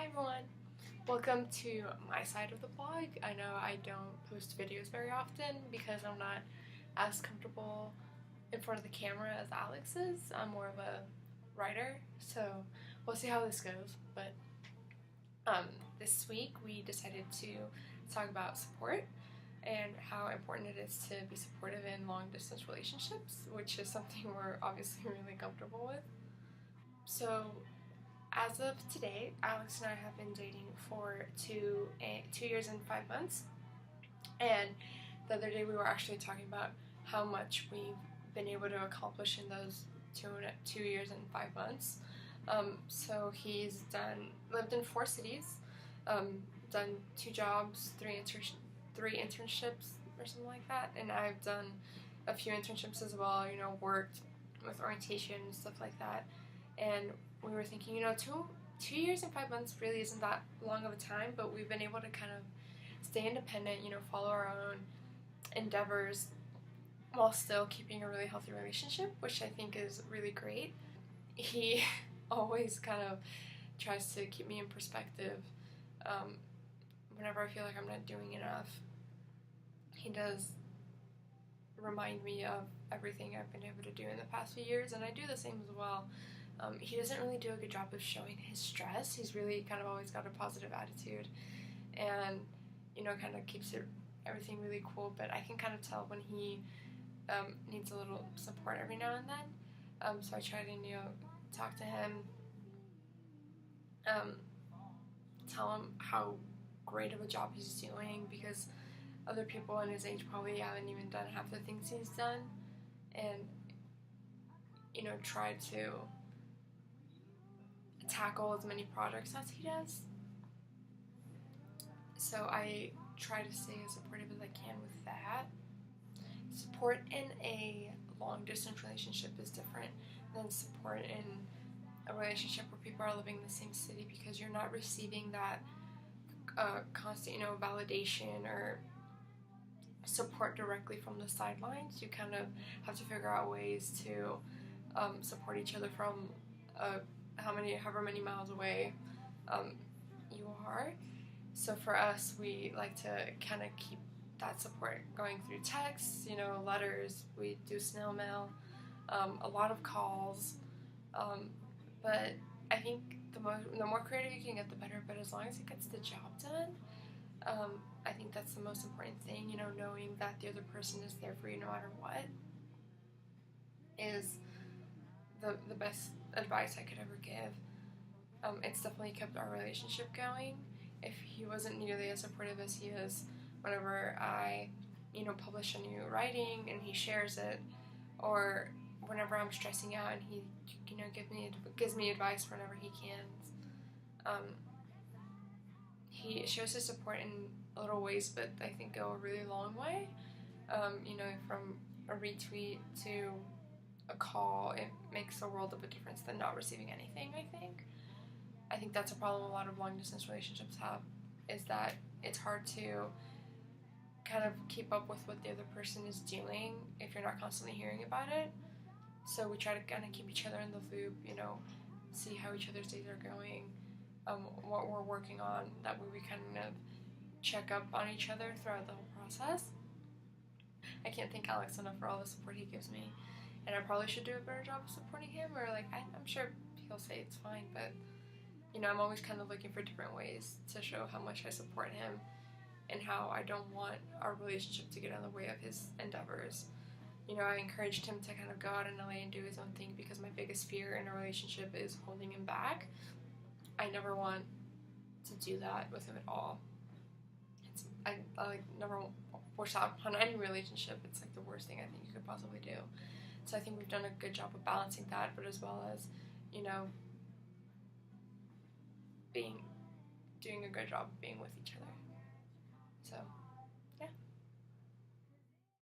everyone! Welcome to my side of the blog. I know I don't post videos very often because I'm not as comfortable in front of the camera as Alex is. I'm more of a writer, so we'll see how this goes. But this week we decided to talk about support and how important it is to be supportive in long-distance relationships, which is something we're obviously really comfortable with. So as of today, Alex and I have been dating for 2 years and 5 months, and the other day we were actually talking about how much we've been able to accomplish in those 2 years and 5 months. So he's lived in 4 cities, done 2 jobs, 3 internships or something like that, and I've done a few internships as well. Worked with orientation and stuff like that. And we were thinking, 2 years and 5 months really isn't that long of a time, but we've been able to kind of stay independent, follow our own endeavors while still keeping a really healthy relationship, which I think is really great. He always kind of tries to keep me in perspective. Whenever I feel like I'm not doing enough, he does remind me of everything I've been able to do in the past few years, and I do the same as well. He doesn't really do a good job of showing his stress. He's really kind of always got a positive attitude and, kind of keeps everything really cool, but I can kind of tell when he needs a little support every now and then. So I try to, talk to him, tell him how great of a job he's doing, because other people in his age probably haven't even done half the things he's done, and try to tackle as many projects as he does. So I try to stay as supportive as I can with that. Support in a long distance relationship is different than support in a relationship where people are living in the same city, because you're not receiving that constant validation or support directly from the sidelines. You kind of have to figure out ways to support each other from however many miles away you are. So for us, we like to kind of keep that support going through texts, letters. We do snail mail, a lot of calls, but I think the more creative you can get, the better. But as long as it gets the job done, I think that's the most important thing. Knowing that the other person is there for you no matter what is the best advice I could ever give. It's definitely kept our relationship going. If he wasn't nearly as supportive as he is whenever I, publish a new writing and he shares it, or whenever I'm stressing out and he, gives me advice whenever he can. He shows his support in little ways, but I think go a really long way. From a retweet to a call, it makes a world of a difference than not receiving anything, I think that's a problem a lot of long-distance relationships have, is that it's hard to kind of keep up with what the other person is doing if you're not constantly hearing about it. So we try to kind of keep each other in the loop, see how each other's days are going, what we're working on. That way we kind of check up on each other throughout the whole process. I can't thank Alex enough for all the support he gives me, and I probably should do a better job of supporting him, or I'm sure he'll say it's fine, but I'm always kind of looking for different ways to show how much I support him and how I don't want our relationship to get in the way of his endeavors. I encouraged him to kind of go out in LA and do his own thing, because my biggest fear in a relationship is holding him back. I never want to do that with him at all. I never wish that upon any relationship. It's the worst thing I think you could possibly do. So I think we've done a good job of balancing that, but as well as, doing a good job of being with each other. So